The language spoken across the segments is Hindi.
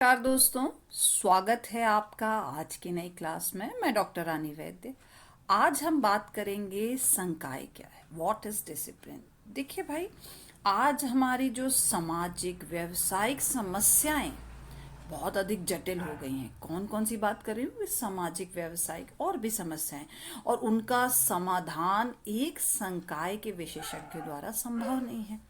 नमस्कार दोस्तों, स्वागत है आपका आज की नई क्लास में। मैं डॉक्टर रानी वैद्य। आज हम बात करेंगे संकाय क्या है, व्हाट इज डिसिप्लिन। देखिए भाई, आज हमारी जो सामाजिक व्यवसायिक समस्याएं बहुत अधिक जटिल हो गई हैं। कौन कौन सी बात कर रही हूँ? सामाजिक व्यवसायिक और भी समस्याएं, और उनका समाधान एक संकाय के विशेषज्ञ द्वारा संभव नहीं है।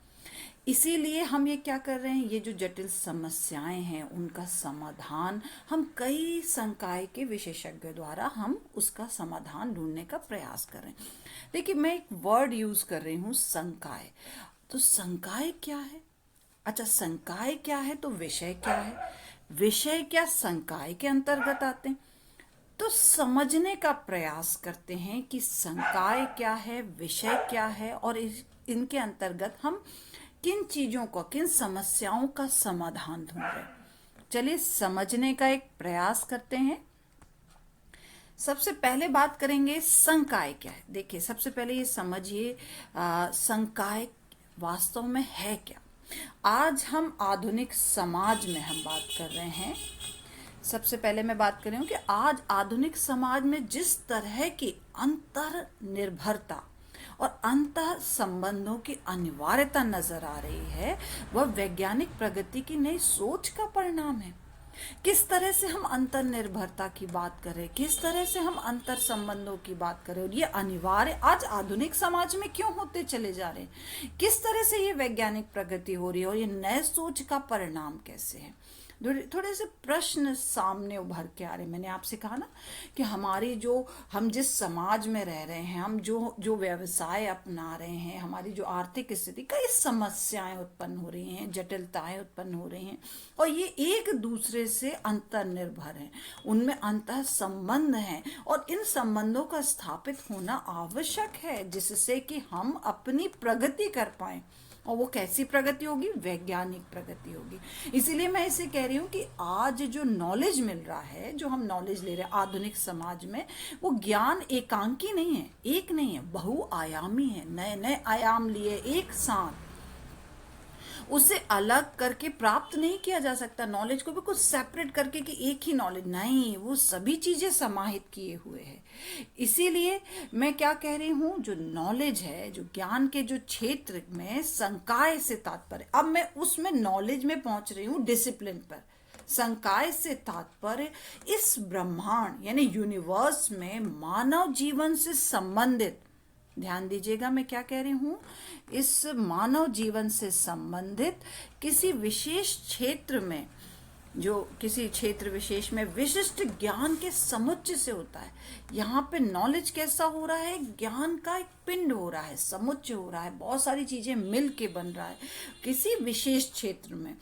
इसीलिए हम ये क्या कर रहे हैं, ये जो जटिल समस्याएं हैं उनका समाधान हम कई संकाय के विशेषज्ञ द्वारा हम उसका समाधान ढूंढने का प्रयास कर रहे हैं। देखिए, मैं एक वर्ड यूज कर रही हूँ, संकाय। तो संकाय क्या है? अच्छा, संकाय क्या है तो विषय क्या है? विषय क्या संकाय के अंतर्गत आते हैं? तो समझने का प्रयास करते हैं कि संकाय क्या है, विषय क्या है, और इनके अंतर्गत हम किन चीजों का, किन समस्याओं का समाधान ढूंढ रहे हैं। चलिए समझने का एक प्रयास करते हैं। सबसे पहले बात करेंगे संकाय क्या है। देखिए, सबसे पहले ये समझिए संकाय वास्तव में है क्या। आज हम आधुनिक समाज में हम बात कर रहे हैं। सबसे पहले मैं बात कर रही हूँ कि आज आधुनिक समाज में जिस तरह की अंतर निर्भरता और अंतर संबंधों की अनिवार्यता नजर आ रही है, वह वैज्ञानिक प्रगति की नई सोच का परिणाम है। किस तरह से हम अंतर निर्भरता की बात करें, किस तरह से हम अंतर संबंधों की बात करें, और ये अनिवार्य आज आधुनिक समाज में क्यों होते चले जा रहे हैं, किस तरह से ये वैज्ञानिक प्रगति हो रही है, और ये नए सोच का परिणाम कैसे है। थोड़े से प्रश्न सामने उभर के आ रहे हैं। मैंने आपसे कहा ना कि हमारी जो, हम जिस समाज में रह रहे हैं, हम जो जो व्यवसाय अपना रहे हैं, हमारी जो आर्थिक स्थिति, कई समस्याएं उत्पन्न हो रही हैं, जटिलताएं उत्पन्न हो रही हैं, और ये एक दूसरे से अंतर निर्भर हैं, उनमें अंतर संबंध हैं, और इन संबंधों का स्थापित होना आवश्यक है जिससे कि हम अपनी प्रगति कर पाएं। और वो कैसी प्रगति होगी? वैज्ञानिक प्रगति होगी। इसीलिए मैं इसे कह रही हूँ कि आज जो नॉलेज मिल रहा है, जो हम नॉलेज ले रहे हैं आधुनिक समाज में, वो ज्ञान एकांकी नहीं है, एक नहीं है, बहुआयामी है। नए नए आयाम लिए एक साथ उसे अलग करके प्राप्त नहीं किया जा सकता। नॉलेज को भी कुछ सेपरेट करके कि एक ही नॉलेज नहीं, वो सभी चीजें समाहित किए हुए है। इसीलिए मैं क्या कह रही हूँ, जो नॉलेज है, जो ज्ञान के जो क्षेत्र में संकाय से तात्पर्य, अब मैं उसमें नॉलेज में पहुंच रही हूँ डिसिप्लिन पर। संकाय से तात्पर्य इस ब्रह्मांड यानी यूनिवर्स में मानव जीवन से संबंधित, ध्यान दीजिएगा मैं क्या कह रही हूं, इस मानव जीवन से संबंधित किसी विशेष क्षेत्र में, जो किसी क्षेत्र विशेष में विशिष्ट ज्ञान के समुच्चय से होता है। यहाँ पे नॉलेज कैसा हो रहा है? ज्ञान का एक पिंड हो रहा है, समुच्चय हो रहा है, बहुत सारी चीजें मिल के बन रहा है किसी विशेष क्षेत्र में।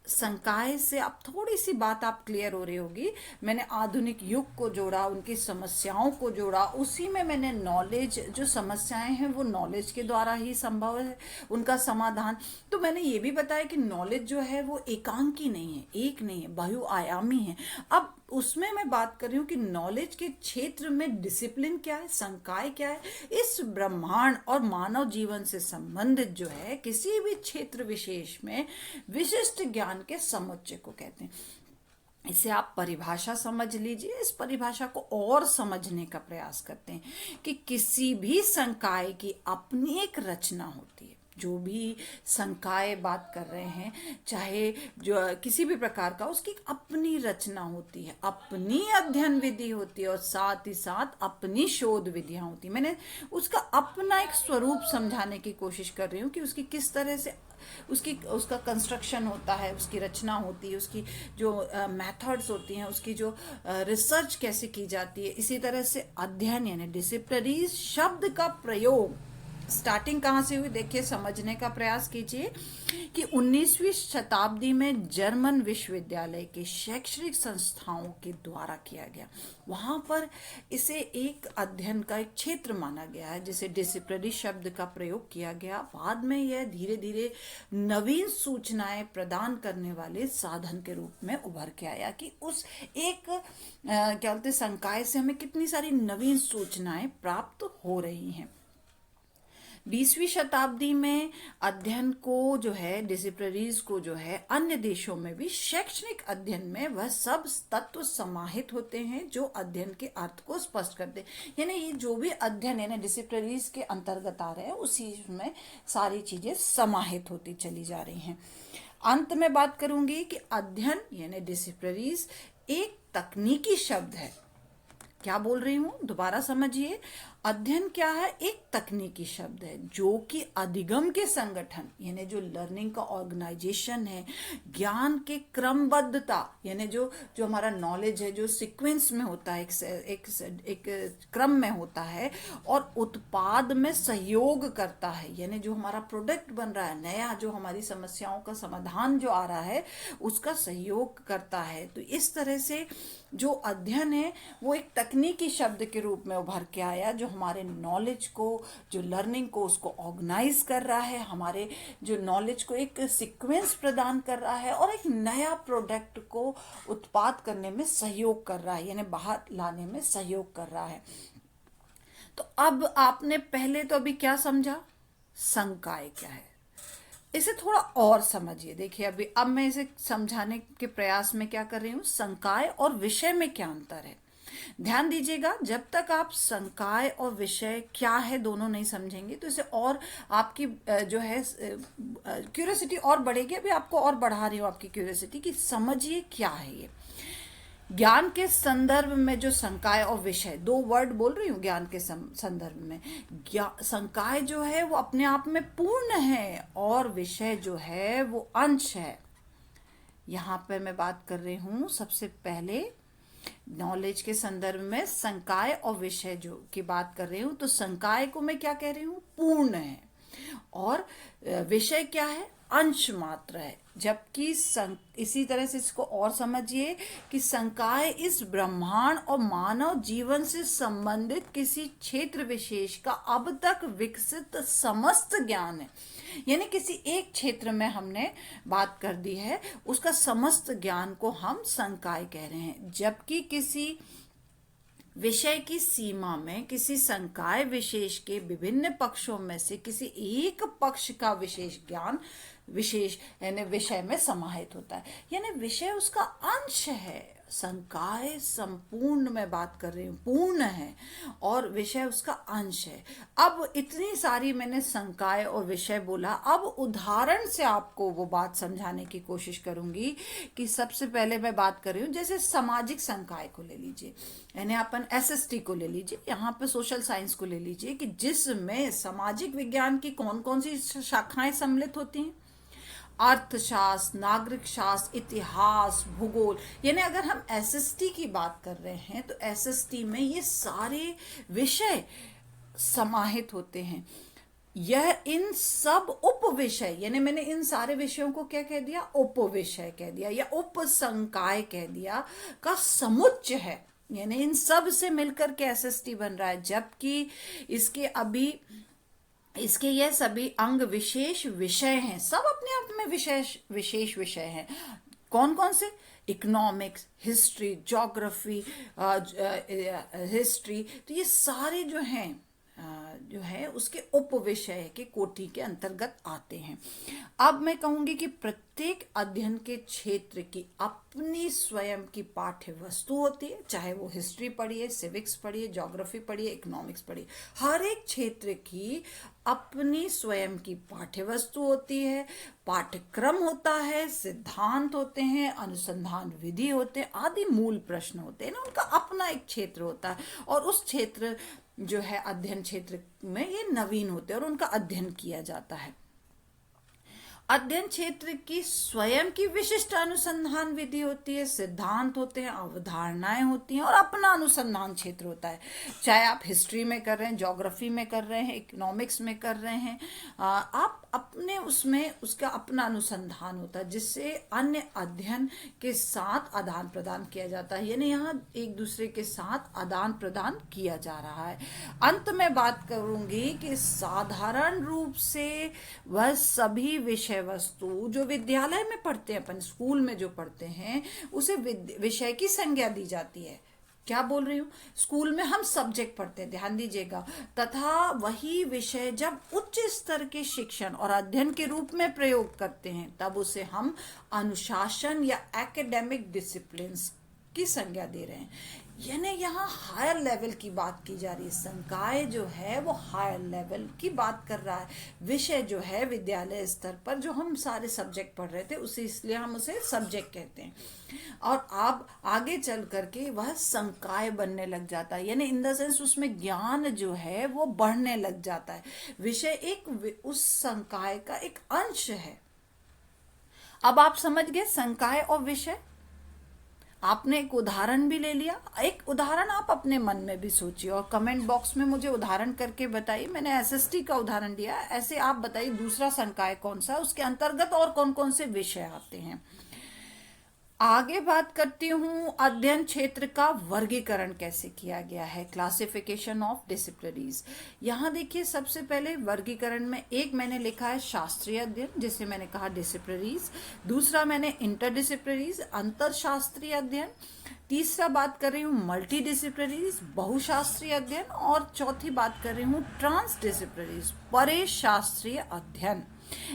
संकाय से अब थोड़ी सी बात आप क्लियर हो रही होगी। मैंने आधुनिक युग को जोड़ा, उनकी समस्याओं को जोड़ा, उसी में मैंने नॉलेज, जो समस्याएं हैं वो नॉलेज के द्वारा ही संभव है उनका समाधान। तो मैंने ये भी बताया कि नॉलेज जो है वो एकांकी नहीं है, एक नहीं है, बहुआयामी है। अब उसमें मैं बात कर रही हूँ कि नॉलेज के क्षेत्र में डिसिप्लिन क्या है, संकाय क्या है। इस ब्रह्मांड और मानव जीवन से संबंधित जो है किसी भी क्षेत्र विशेष में विशिष्ट ज्ञान के समुच्चय को कहते हैं। इसे आप परिभाषा समझ लीजिए। इस परिभाषा को और समझने का प्रयास करते हैं कि किसी भी संकाय की अपनी एक रचना होती है। जो भी संकाय बात कर रहे हैं, चाहे जो किसी भी प्रकार का, उसकी अपनी रचना होती है, अपनी अध्ययन विधि होती है, और साथ ही साथ अपनी शोध विधियां होती है। मैंने उसका अपना एक स्वरूप समझाने की कोशिश कर रही हूँ कि उसकी किस तरह से उसका कंस्ट्रक्शन होता है, उसकी रचना होती है, उसकी जो मेथड्स होती हैं, उसकी जो रिसर्च कैसे की जाती है। इसी तरह से अध्ययन यानी डिसिप्लिनरी शब्द का प्रयोग स्टार्टिंग कहाँ से हुई, देखिए समझने का प्रयास कीजिए कि 19वीं शताब्दी में जर्मन विश्वविद्यालय के शैक्षणिक संस्थाओं के द्वारा किया गया। वहां पर इसे एक अध्ययन का एक क्षेत्र माना गया है, जिसे डिसिप्लिनरी शब्द का प्रयोग किया गया। बाद में यह धीरे धीरे नवीन सूचनाएं प्रदान करने वाले साधन के रूप में उभर के आया कि उस एक क्या बोलते संकाय से हमें कितनी सारी नवीन सूचनाएं प्राप्त हो रही हैं। 20वीं शताब्दी में अध्ययन को जो है, डिसिप्लिनरीज को जो है, अन्य देशों में भी शैक्षणिक अध्ययन में वह सब तत्व समाहित होते हैं जो अध्ययन के अर्थ को स्पष्ट करते हैं। यानी ये जो भी अध्ययन है ना डिसिप्लिनरीज के अंतर्गत आ रहे हैं, उसी में सारी चीजें समाहित होती चली जा रही हैं। अंत में बात करूंगी कि अध्ययन यानी डिसिप्लिनरीज एक तकनीकी शब्द है। क्या बोल रही हूं, दोबारा समझिए। अध्ययन क्या है? एक तकनीकी शब्द है जो कि अधिगम के संगठन यानी जो लर्निंग का ऑर्गेनाइजेशन है, ज्ञान के क्रमबद्धता यानी जो जो हमारा नॉलेज है जो सीक्वेंस में होता है, एक क्रम में होता है, और उत्पाद में सहयोग करता है यानी जो हमारा प्रोडक्ट बन रहा है नया, जो हमारी समस्याओं का समाधान जो आ रहा है उसका सहयोग करता है। तो इस तरह से जो अध्ययन है वो एक तकनीकी शब्द के रूप में उभर के आया जो हमारे नॉलेज को, जो लर्निंग को उसको ऑर्गेनाइज कर रहा है, हमारे जो नॉलेज को एक सीक्वेंस प्रदान कर रहा है और एक नया प्रोडक्ट को उत्पाद करने में सहयोग कर रहा है यानी बाहर लाने में सहयोग कर रहा है। तो अब आपने पहले तो अभी क्या समझा, संकाय क्या है, इसे थोड़ा और समझिए। देखिए अब मैं इसे समझाने के प्रयास में क्या कर रही हूँ, संकाय और विषय में क्या अंतर है। ध्यान दीजिएगा, जब तक आप संकाय और विषय क्या है दोनों नहीं समझेंगे तो इसे और आपकी जो है क्यूरियोसिटी और बढ़ेगी। अभी आपको और बढ़ा रही हूँ आपकी क्यूरियोसिटी कि समझिए क्या है ये। ज्ञान के संदर्भ में जो संकाय और विषय, दो वर्ड बोल रही हूँ ज्ञान के संदर्भ में। संकाय जो है वो अपने आप में पूर्ण है और विषय जो है वो अंश है। यहां पर मैं बात कर रही हूं सबसे पहले नॉलेज के संदर्भ में संकाय और विषय जो की बात कर रही हूं। तो संकाय को मैं क्या कह रही हूं, पूर्ण है, और विषय क्या है, अंश मात्र है। जबकि इसी तरह से इसको और समझिए कि संकाय इस ब्रह्मांड और मानव जीवन से संबंधित किसी क्षेत्र विशेष का अब तक विकसित समस्त ज्ञान है। यानी किसी एक क्षेत्र में हमने बात कर दी है, उसका समस्त ज्ञान को हम संकाय कह रहे हैं। जबकि किसी विषय की सीमा में किसी संकाय विशेष के विभिन्न पक्षों में से किसी एक पक्ष का विशेष ज्ञान विशेष यानी विषय में समाहित होता है, यानी विषय उसका अंश है। संकाय संपूर्ण में बात कर रही हूँ, पूर्ण है, और विषय उसका अंश है। अब इतनी सारी मैंने संकाय और विषय बोला, अब उदाहरण से आपको वो बात समझाने की कोशिश करूंगी कि सबसे पहले मैं बात कर रही हूँ जैसे सामाजिक संकाय को ले लीजिए, यानी अपन एसएसटी को ले लीजिए, यहाँ पे सोशल साइंस को ले लीजिए कि जिसमें सामाजिक विज्ञान की कौन कौन सी शाखाएं सम्मिलित होती हैं, अर्थशास्त्र, नागरिक शास्त्र, इतिहास, भूगोल। यानी अगर हम एसएसटी की बात कर रहे हैं तो एसएसटी में ये सारे विषय समाहित होते हैं। यह इन सब उप विषय यानी मैंने इन सारे विषयों को क्या कह दिया, उप विषय कह दिया या उप संकाय कह दिया का समुच्चय है। यानी इन सब से मिलकर के एसएसटी बन रहा है, जबकि इसके यह सभी अंग विशेष विषय हैं, सब अपने आप में विशेष विषय हैं। कौन कौन से, इकोनॉमिक्स, हिस्ट्री, ज्योग्राफी, हिस्ट्री, तो ये सारे जो हैं जो है उसके उप विषय के कोटि के अंतर्गत आते हैं। अब मैं कहूंगी कि प्रत्येक अध्ययन के क्षेत्र की अपनी स्वयं की पाठ्य वस्तु होती है, चाहे वो हिस्ट्री पढ़िए, सिविक्स पढ़िए, ज्योग्राफी पढ़िए, इकोनॉमिक्स पढ़िए, हर एक क्षेत्र की अपनी स्वयं की पाठ्य वस्तु होती है, पाठ्यक्रम होता है, सिद्धांत होते हैं, अनुसंधान विधि होते हैं, आदि मूल प्रश्न होते हैं ना, उनका अपना एक क्षेत्र होता है, और उस क्षेत्र जो है अध्ययन क्षेत्र में ये नवीन होते हैं और उनका अध्ययन किया जाता है। अध्ययन क्षेत्र की स्वयं की विशिष्ट अनुसंधान विधि होती है, सिद्धांत होते हैं, अवधारणाएं होती हैं, और अपना अनुसंधान क्षेत्र होता है। चाहे आप हिस्ट्री में कर रहे हैं, ज्योग्राफी में कर रहे हैं, इकोनॉमिक्स में कर रहे हैं, आप अपने उसमें उसका अपना अनुसंधान होता है जिससे अन्य अध्ययन के साथ आदान प्रदान किया जाता है। यानी यहाँ एक दूसरे के साथ आदान प्रदान किया जा रहा है। अंत में बात करूंगी कि साधारण रूप से वह सभी विषय वस्तु जो विद्यालय में पढ़ते हैं, अपन स्कूल में जो पढ़ते हैं, उसे विषय की संज्ञा दी जाती है। क्या बोल रही हूँ, स्कूल में हम सब्जेक्ट पढ़ते हैं, ध्यान दीजिएगा, तथा वही विषय जब उच्च स्तर के शिक्षण और अध्ययन के रूप में प्रयोग करते हैं तब उसे हम अनुशासन या एकेडमिक डिसिप्लिन की संज्ञा दे रहे हैं। यानी यहाँ हायर लेवल की बात की जा रही है। संकाय जो है वो हायर लेवल की बात कर रहा है। विषय जो है विद्यालय स्तर पर जो हम सारे सब्जेक्ट पढ़ रहे थे उसे, इसलिए हम उसे सब्जेक्ट कहते हैं। और अब आगे चल करके वह संकाय बनने लग जाता है, यानी इन द सेंस उसमें ज्ञान जो है वो बढ़ने लग जाता है। विषय उस संकाय का एक अंश है। अब आप समझ गए संकाय और विषय। आपने एक उदाहरण भी ले लिया। एक उदाहरण आप अपने मन में भी सोचिए और कमेंट बॉक्स में मुझे उदाहरण करके बताइए। मैंने एसएसटी का उदाहरण दिया, ऐसे आप बताइए दूसरा संकाय कौन सा, उसके अंतर्गत और कौन कौन से विषय आते हैं। आगे बात करती हूँ अध्ययन क्षेत्र का वर्गीकरण कैसे किया गया है, क्लासिफिकेशन ऑफ डिसिप्लिनरीज। यहाँ देखिए सबसे पहले वर्गीकरण में एक मैंने लिखा है शास्त्रीय अध्ययन, जिसे मैंने कहा डिसिप्लिनरीज। दूसरा मैंने इंटरडिसिप्लिनरीज, अंतर शास्त्रीय अध्ययन। तीसरा बात कर रही हूँ मल्टी डिसिप्लिनरीज, बहुशास्त्रीय अध्ययन। और चौथी बात कर रही हूँ ट्रांस डिसिप्लिनरीज, परिशास्त्रीय अध्ययन।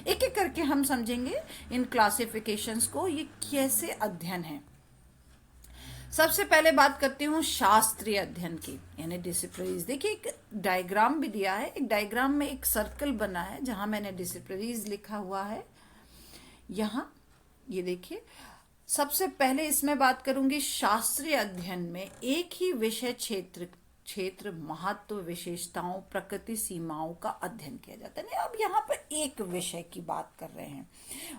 एक एक करके हम समझेंगे इन क्लासिफिकेशंस को, ये कैसे अध्ययन है। सबसे पहले बात करती हूँ शास्त्रीय अध्ययन की, यानी डिसिप्लिनरीज। देखिए एक डायग्राम भी दिया है, एक डायग्राम में एक सर्कल बना है जहां मैंने डिसिप्लिनरीज लिखा हुआ है। यहाँ ये देखिए, सबसे पहले इसमें बात करूंगी शास्त्रीय अध्ययन में एक ही विषय क्षेत्र महत्व, विशेषताओं, प्रकृति, सीमाओं का अध्ययन किया जाता है। अब यहाँ पर एक विषय की बात कर रहे हैं,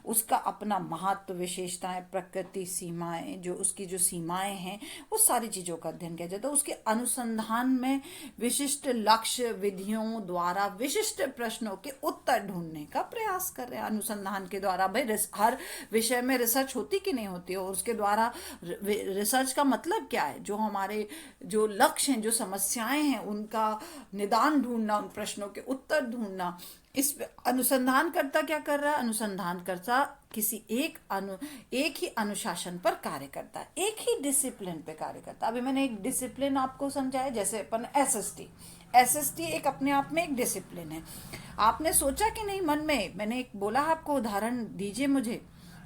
उसका अपना महत्व, विशेषताएं, प्रकृति, सीमाएं, जो उसकी जो सीमाएं हैं वो सारी चीजों का अध्ययन किया जाता है। उसके अनुसंधान में विशिष्ट लक्ष्य विधियों द्वारा विशिष्ट प्रश्नों के उत्तर ढूंढने का प्रयास कर रहे हैं। अनुसंधान के द्वारा, भाई हर विषय में रिसर्च होती कि नहीं होती, और उसके द्वारा रिसर्च का मतलब क्या है, जो हमारे जो लक्ष्य हैं, जो समस्याएं हैं, उनका निदान ढूंढना, उन प्रश्नों के उत्तर ढूंढना। इस अनुसंधानकर्ता क्या कर रहा है, अनुसंधानकर्ता किसी एक ही अनुशासन पर कार्य करता है, एक ही डिसिप्लिन पे कार्य करता है। अभी मैंने एक डिसिप्लिन आपको समझाया, जैसे अपन एसएसटी एक अपने आप में एक डिसिप्लिन है। आपने सोचा कि नहीं मन में, मैंने एक बोला आपको उदाहरण दीजिए मुझे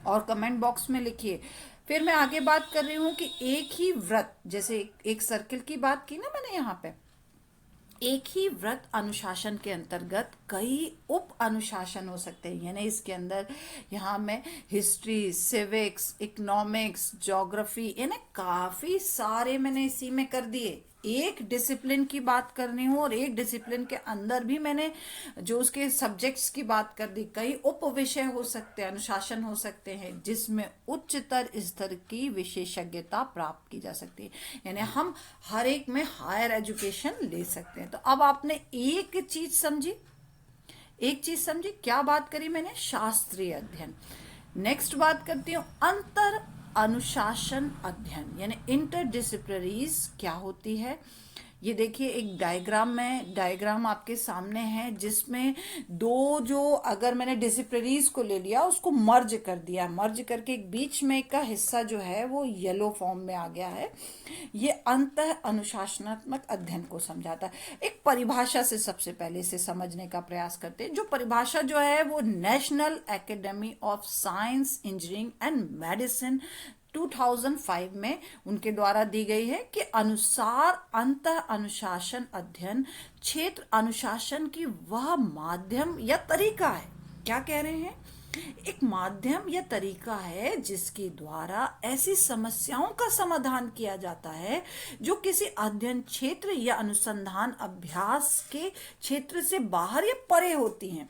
और कमेंट बॉक्स में लिखिए। फिर मैं आगे बात कर रही हूं कि एक ही व्रत, जैसे एक सर्किल की बात की ना मैंने, यहाँ पे एक ही व्रत अनुशासन के अंतर्गत कई उप अनुशासन हो सकते हैं। यानी इसके अंदर यहाँ में हिस्ट्री, सिविक्स, इकोनॉमिक्स, ज्योग्राफी, यानी काफी सारे मैंने इसी में कर दिए। एक डिसिप्लिन की बात करनी हूँ और एक डिसिप्लिन के अंदर भी मैंने जो उसके सब्जेक्ट्स की बात कर दी। कई उप विषय हो सकते हैं, अनुशासन हो सकते हैं, जिसमें उच्चतर स्तर की विशेषज्ञता प्राप्त की जा सकती है। यानी हम हर एक में हायर एजुकेशन ले सकते हैं। तो अब आपने एक चीज समझी, क्या बात करी मैंने, शास्त्रीय अध्ययन। नेक्स्ट बात करती हूँ अंतर अनुशासन अध्ययन, यानी इंटरडिसिप्लिनरीज क्या होती है। ये देखिए एक डायग्राम आपके सामने है, जिसमें दो, जो अगर मैंने डिसिप्लिनरीज को ले लिया, उसको मर्ज कर दिया, मर्ज करके एक बीच में का हिस्सा जो है वो येलो फॉर्म में आ गया है। ये अंतः अनुशासनात्मक अध्ययन को समझाता है। एक परिभाषा से सबसे पहले से समझने का प्रयास करते हैं। जो परिभाषा जो है वो national academy of science, engineering and medicine 2005 में उनके द्वारा दी गई है कि अनुसार अंतः अनुशासन अध्ययन क्षेत्र अनुशासन की वह माध्यम या तरीका है। क्या कह रहे हैं, एक माध्यम या तरीका है जिसके द्वारा ऐसी समस्याओं का समाधान किया जाता है जो किसी अध्ययन क्षेत्र या अनुसंधान अभ्यास के क्षेत्र से बाहर या परे होती हैं।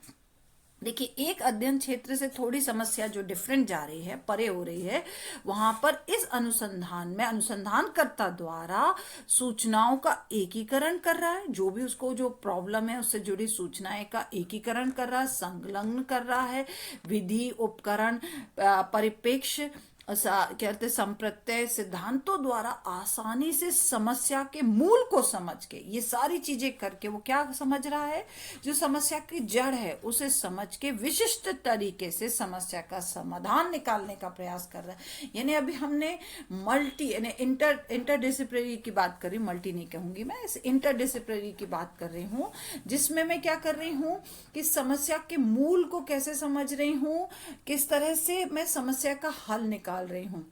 देखिए एक अध्ययन क्षेत्र से थोड़ी समस्या जो डिफरेंट जा रही है, परे हो रही है, वहां पर इस अनुसंधान में अनुसंधानकर्ता द्वारा सूचनाओं का एकीकरण कर रहा है। जो भी उसको जो प्रॉब्लम है उससे जुड़ी सूचनाएं का एकीकरण कर रहा है, संलग्न कर रहा है। विधि, उपकरण, परिप्रेक्ष्य कहते संप्रत्यय सिद्धांतों द्वारा आसानी से समस्या के मूल को समझ के, ये सारी चीजें करके वो क्या समझ रहा है, जो समस्या की जड़ है उसे समझ के विशिष्ट तरीके से समस्या का समाधान निकालने का प्रयास कर रहा है। यानी अभी हमने मल्टी यानी इंटरडिसिप्लिनरी की बात करी, मल्टी नहीं कहूंगी मैं, इस इंटरडिसिप्लिनरी की बात कर रही हूँ, जिसमें मैं क्या कर रही हूँ कि समस्या के मूल को कैसे समझ रही हूँ, किस तरह से मैं समस्या का हल निकाल रही हूँ।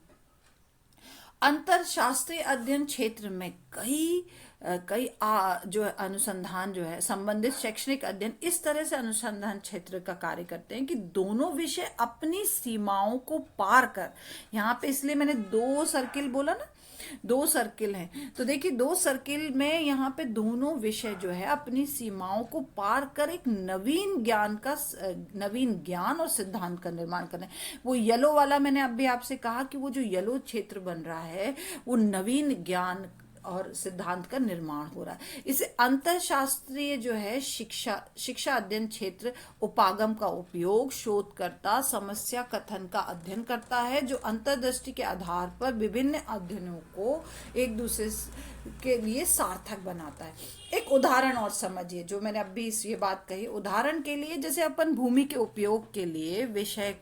अंतरशास्त्रीय अध्ययन क्षेत्र में जो है अनुसंधान जो है संबंधित शैक्षणिक अध्ययन इस तरह से अनुसंधान क्षेत्र का कार्य करते हैं कि दोनों विषय अपनी सीमाओं को पार कर, यहाँ पे इसलिए मैंने 2 सर्किल बोला ना, 2 सर्किल हैं, तो देखिए 2 सर्किल में यहाँ पे दोनों विषय जो है अपनी सीमाओं को पार कर एक नवीन ज्ञान और सिद्धांत का निर्माण कर रहे हैं। वो येलो वाला मैंने अभी आपसे कहा कि वो जो येलो क्षेत्र बन रहा है वो नवीन ज्ञान और सिद्धांत का निर्माण हो रहा है। इसे अंतरशास्त्रीय जो है शिक्षा अध्ययन क्षेत्र उपागम का उपयोग शोधकर्ता समस्या कथन का अध्ययन करता है, जो अंतर्दृष्टि के आधार पर विभिन्न अध्ययनों को एक दूसरे के लिए सार्थक बनाता है। एक उदाहरण और समझिए, जो मैंने अभी ये बात कही, उदाहरण के लिए जैसे अपन भूमि के उपयोग के लिए विषय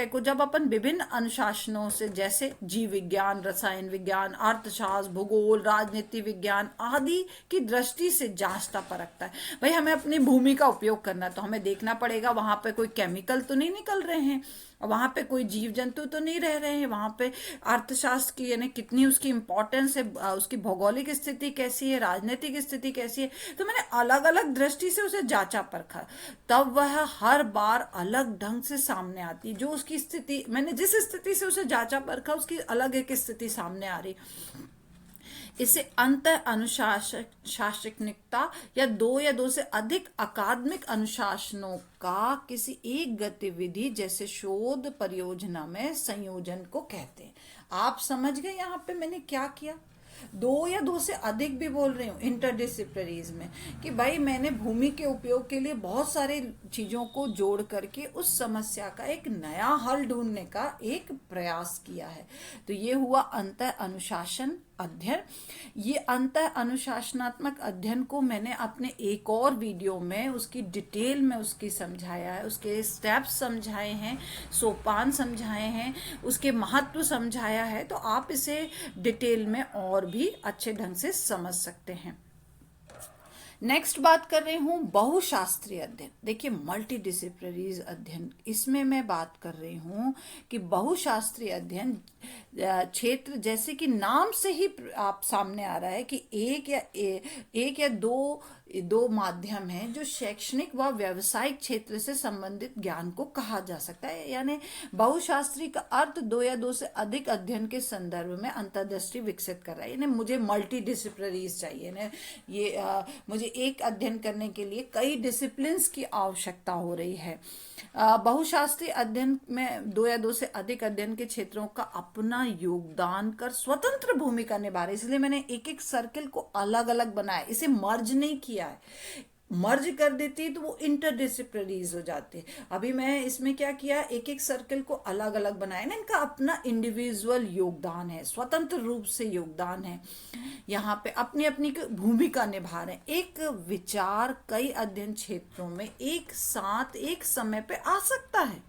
को जब अपन विभिन्न अनुशासनों से, जैसे जीव विज्ञान, रसायन विज्ञान, अर्थशास्त्र, भूगोल, राजनीति विज्ञान आदि की दृष्टि से जांचता परखता है। भाई हमें अपनी भूमि का उपयोग करना है तो हमें देखना पड़ेगा वहां पे कोई केमिकल तो नहीं निकल रहे हैं, वहां पे कोई जीव जंतु तो नहीं रह रहे हैं, वहां पे अर्थशास्त्र की यानी कितनी उसकी इंपॉर्टेंस है, उसकी भौगोलिक स्थिति कैसी है, राजनीतिक स्थिति कैसी है, तो मैंने अलग अलग दृष्टि से उसे जांचा परखा, तब वह हर बार अलग ढंग से सामने आती, जो उसकी स्थिति मैंने जिस स्थिति से उसे जांचा परखा उसकी अलग एक स्थिति सामने आ रही। इसे अंतर अनुशासनिकता या 2 से अधिक अकादमिक अनुशासनों का किसी एक गतिविधि जैसे शोध परियोजना में संयोजन को कहते हैं। आप समझ गए यहाँ पे मैंने क्या किया? 2 से अधिक भी बोल रही हूँ इंटरडिसिप्लिनरीज में, कि भाई मैंने भूमि के उपयोग के लिए बहुत सारी चीजों को जोड़ करके उस समस्या का एक नया हल ढूंढने का एक प्रयास किया है। तो ये हुआ अंतर अनुशासन अध्ययन। ये अंतर अनुशासनात्मक अध्ययन को मैंने अपने एक और वीडियो में उसकी डिटेल में उसकी समझाया है, उसके स्टेप्स समझाए हैं, सोपान समझाए हैं, उसके महत्व समझाया है, तो आप इसे डिटेल में और भी अच्छे ढंग से समझ सकते हैं। नेक्स्ट बात कर रही हूँ बहुशास्त्रीय अध्ययन। देखिए मल्टी डिसिप्लिनरी अध्ययन, इसमें मैं बात कर रही हूँ कि बहुशास्त्रीय अध्ययन क्षेत्र, जैसे कि नाम से ही आप सामने आ रहा है कि एक या दो माध्यम हैं जो शैक्षणिक व व्यावसायिक क्षेत्र से संबंधित ज्ञान को कहा जा सकता है। यानी बहुशास्त्री का अर्थ 2 से अधिक अध्ययन के संदर्भ में अंतर्दृष्टि विकसित कर रहा है। यानी मुझे मल्टी डिसिप्लिनरीज चाहिए ना, मुझे एक अध्ययन करने के लिए कई डिसिप्लिन्स की आवश्यकता हो रही है। बहुशास्त्रीय अध्ययन में 2 से अधिक अध्ययन के क्षेत्रों का अपना योगदान कर स्वतंत्र भूमिका निभा रहे, इसलिए मैंने एक एक सर्किल को अलग अलग बनाया, इसे मर्ज नहीं किया है। मर्ज कर देती तो वो इंटरडिसिप्लिनरीज हो जाते। अभी मैं इसमें क्या किया, एक एक सर्कल को अलग अलग बनाया ना, इनका अपना इंडिविजुअल योगदान है, स्वतंत्र रूप से योगदान है, यहाँ पे अपनी अपनी भूमिका निभा रहे हैं। एक विचार कई अध्ययन क्षेत्रों में एक साथ एक समय पे आ सकता है,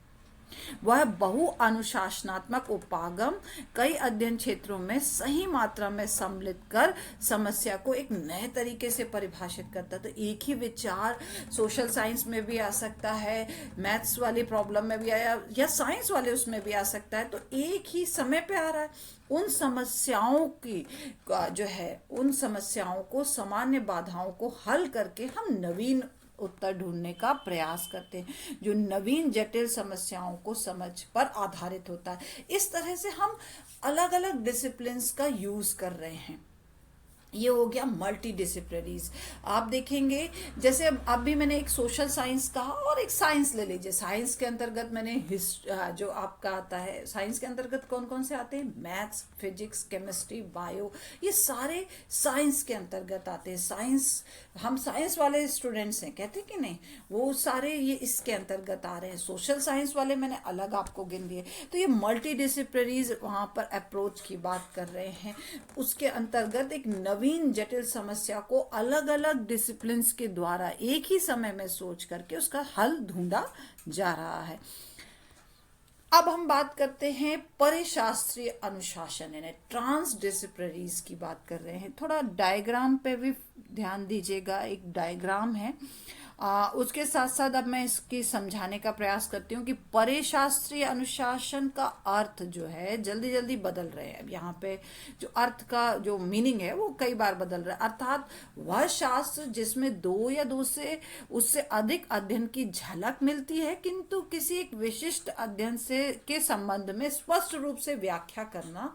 वह बहु अनुशासनात्मक उपागम कई अध्ययन क्षेत्रों में सही मात्रा में सम्मिलित कर समस्या को एक नए तरीके से परिभाषित करता है। तो एक ही विचार सोशल साइंस में भी आ सकता है, मैथ्स वाली प्रॉब्लम में भी आया, या साइंस वाले उसमें भी आ सकता है, तो एक ही समय पे आ रहा है। उन समस्याओं की जो है, उन समस्याओं को, सामान्य बाधाओं को हल करके हम नवीन उत्तर ढूंढने का प्रयास करते हैं, जो नवीन जटिल समस्याओं को समझ पर आधारित होता है। इस तरह से हम अलग अलग डिसिप्लिन्स का यूज कर रहे हैं। ये हो गया मल्टी डिसिप्लिनरीज। आप देखेंगे जैसे अब भी मैंने एक सोशल साइंस कहा और एक साइंस ले लीजिए। साइंस के अंतर्गत मैंने जो आपका आता है, साइंस के अंतर्गत कौन कौन से आते हैं, मैथ्स, फिजिक्स, केमिस्ट्री, बायो, ये सारे साइंस के अंतर्गत आते हैं। साइंस हम साइंस वाले स्टूडेंट्स हैं, कहते कि नहीं, वो सारे ये इसके अंतर्गत आ रहे हैं। सोशल साइंस वाले मैंने अलग आपको गिन दिए। तो ये मल्टी डिसिप्लिनरीज वहाँ पर अप्रोच की बात कर रहे हैं। उसके अंतर्गत एक नवीन जटिल समस्या को अलग अलग डिसिप्लिन्स के द्वारा एक ही समय में सोच करके उसका हल ढूंढा जा रहा है। अब हम बात करते हैं परिशास्त्रीय अनुशासन, यानी ट्रांस डिसिप्लिनरीज की बात कर रहे हैं। थोड़ा डायग्राम पे भी ध्यान दीजिएगा, एक डायग्राम है। उसके साथ साथ अब मैं इसकी समझाने का प्रयास करती हूँ कि परिशास्त्रीय अनुशासन का अर्थ जो है जल्दी जल्दी बदल रहे हैं। अब यहाँ पे जो अर्थ का जो मीनिंग है वो कई बार बदल रहा है। अर्थात वह शास्त्र जिसमें दो या दो से उससे अधिक अध्ययन की झलक मिलती है, किंतु किसी एक विशिष्ट अध्ययन से के संबंध में स्पष्ट रूप से व्याख्या करना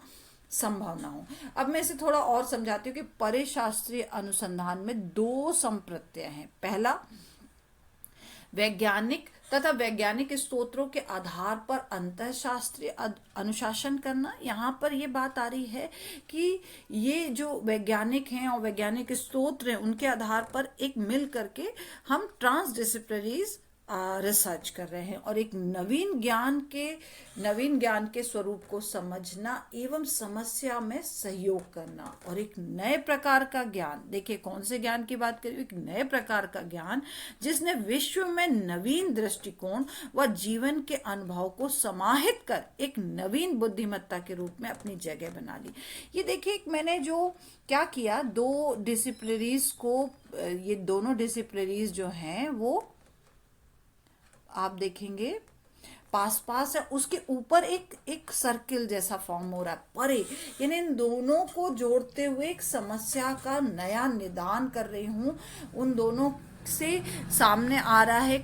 संभव ना हो। अब मैं इसे थोड़ा और समझाती हूँ कि परिशास्त्रीय अनुसंधान में दो संप्रत्यय हैं। पहला, वैज्ञानिक तथा वैज्ञानिक स्रोतों के आधार पर अंतरशास्त्रीय अनुशासन करना। यहाँ पर ये बात आ रही है कि ये जो वैज्ञानिक हैं और वैज्ञानिक स्रोत हैं उनके आधार पर एक मिल करके हम ट्रांसडिसिप्लिनरीज रिसर्च कर रहे हैं और एक नवीन ज्ञान के स्वरूप को समझना एवं समस्या में सहयोग करना और एक नए प्रकार का ज्ञान, देखिए कौन से ज्ञान की बात करें, एक नए प्रकार का ज्ञान जिसने विश्व में नवीन दृष्टिकोण व जीवन के अनुभव को समाहित कर एक नवीन बुद्धिमत्ता के रूप में अपनी जगह बना ली। ये देखिए मैंने जो क्या किया, दो डिसिप्लिनरीज को, ये दोनों डिसिप्लिनरीज जो हैं वो आप देखेंगे पास पास है, उसके ऊपर एक सर्किल जैसा फॉर्म हो रहा है परे, यानी इन दोनों को जोड़ते हुए एक समस्या का नया निदान कर रही हूँ। उन दोनों से सामने आ रहा है,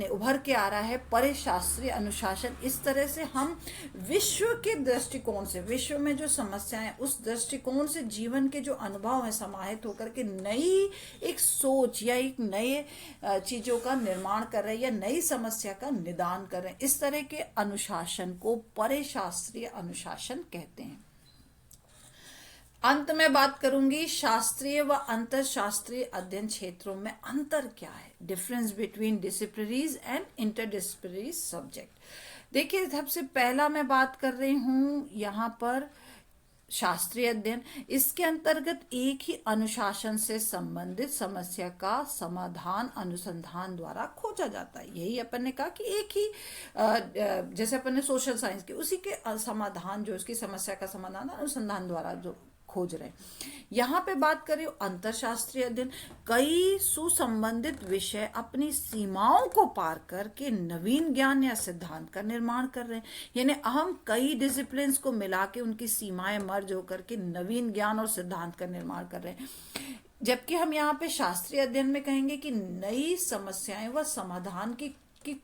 उभर के आ रहा है परिशास्त्रीय अनुशासन। इस तरह से हम विश्व के दृष्टिकोण से, विश्व में जो समस्याएं उस दृष्टिकोण से जीवन के जो अनुभव है समाहित होकर के नई एक सोच या एक नए चीजों का निर्माण कर रहे हैं या नई समस्या का निदान कर रहे हैं। इस तरह के अनुशासन को परिशास्त्रीय अनुशासन कहते हैं। अंत में बात करूंगी शास्त्रीय व अंतरशास्त्रीय अध्ययन क्षेत्रों में अंतर क्या है, difference between disciplinaries and interdisciplinary subject. देखिए सबसे पहला मैं बात कर रही हूं यहाँ पर शास्त्रीय अध्ययन। इसके अंतर्गत एक ही अनुशासन से संबंधित समस्या का समाधान अनुसंधान द्वारा खोजा जाता है। यही अपन ने कहा कि एक ही जैसे अपन ने सोशल साइंस की, उसी के समाधान जो उसकी समस्या का समाधान अनुसंधान द्वारा जो खोज रहे हैं। यहाँ पे बात करें अंतरशास्त्रीय अध्ययन, कई सुसंबंधित विषय अपनी सीमाओं को पार करके नवीन ज्ञान या सिद्धांत का निर्माण कर रहे हैं। यानी हम कई डिसिप्लिन्स को मिला के उनकी सीमाएं मर्ज होकर के नवीन ज्ञान और सिद्धांत का निर्माण कर रहे हैं। जबकि हम यहाँ पे शास्त्रीय अध्ययन में कहेंगे कि नई समस्याएं व समाधान की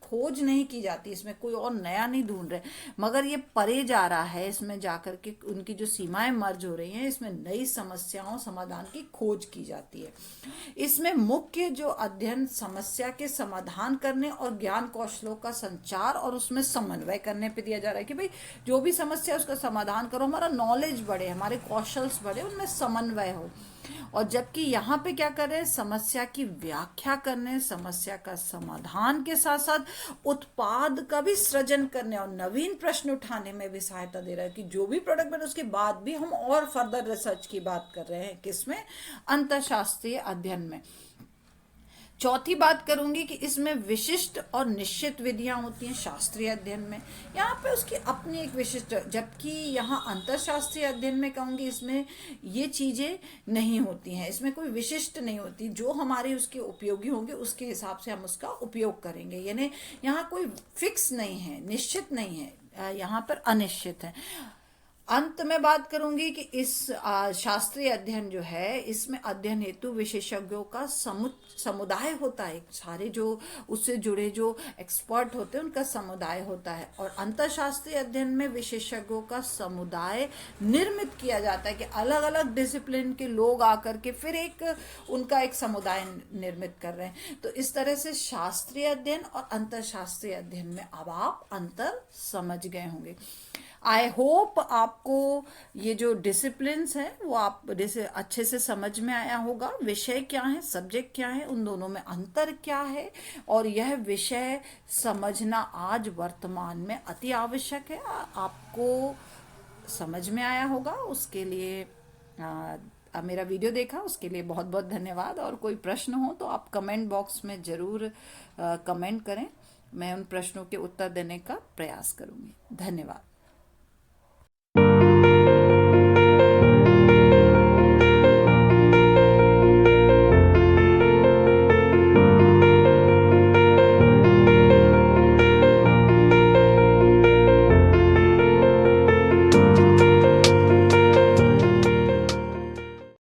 खोज नहीं की जाती, इसमें कोई और नया नहीं ढूंढ रहे, मगर ये परे जा रहा है, इसमें जाकर के उनकी जो सीमाएं मर्ज हो रही हैं, इसमें नई समस्याओं समाधान की खोज की जाती है। इसमें मुख्य जो अध्ययन समस्या के समाधान करने और ज्ञान कौशलों का संचार और उसमें समन्वय करने पे दिया जा रहा है कि भाई जो भी समस्या उसका समाधान करो, हमारा नॉलेज बढ़े, हमारे कौशल्स बढ़े, उनमें समन्वय हो। और जबकि यहाँ पे क्या कर रहे हैं, समस्या की व्याख्या करने, समस्या का समाधान के साथ साथ उत्पाद का भी सृजन करने और नवीन प्रश्न उठाने में भी सहायता दे रहा है कि जो भी प्रोडक्ट बने उसके बाद भी हम और फर्दर रिसर्च की बात कर रहे हैं, किसमें, अंतरशास्त्रीय अध्ययन में। चौथी बात करूंगी कि इसमें विशिष्ट और निश्चित विधियां होती हैं शास्त्रीय अध्ययन में, यहाँ पे उसकी अपनी एक विशिष्ट, जबकि यहाँ अंतरशास्त्रीय अध्ययन में कहूंगी इसमें ये चीजें नहीं होती हैं, इसमें कोई विशिष्ट नहीं होती, जो हमारे उसके उपयोगी होंगे उसके हिसाब से हम उसका उपयोग करेंगे। यानी यहाँ कोई फिक्स नहीं है, निश्चित नहीं है, यहाँ पर अनिश्चित है। अंत में बात करूंगी कि इस शास्त्रीय अध्ययन जो है, इसमें अध्ययन हेतु विशेषज्ञों का समुदाय होता है, सारे जो उससे जुड़े जो एक्सपर्ट होते हैं उनका समुदाय होता है। और अंतरशास्त्रीय अध्ययन में विशेषज्ञों का समुदाय निर्मित किया जाता है कि अलग अलग डिसिप्लिन के लोग आकर के फिर उनका एक समुदाय निर्मित कर रहे हैं। तो इस तरह से शास्त्रीय अध्ययन और अंतरशास्त्रीय अध्ययन में अब आप अंतर समझ गए होंगे। आई होप आपको ये जो डिसिप्लिन्स है वो आप जैसे अच्छे से समझ में आया होगा। विषय क्या है, सब्जेक्ट क्या है, उन दोनों में अंतर क्या है, और यह विषय समझना आज वर्तमान में अति आवश्यक है। आपको समझ में आया होगा, उसके लिए मेरा वीडियो देखा उसके लिए बहुत बहुत धन्यवाद। और कोई प्रश्न हो तो आप कमेंट बॉक्स में ज़रूर कमेंट करें, मैं उन प्रश्नों के उत्तर देने का प्रयास करूंगी। धन्यवाद।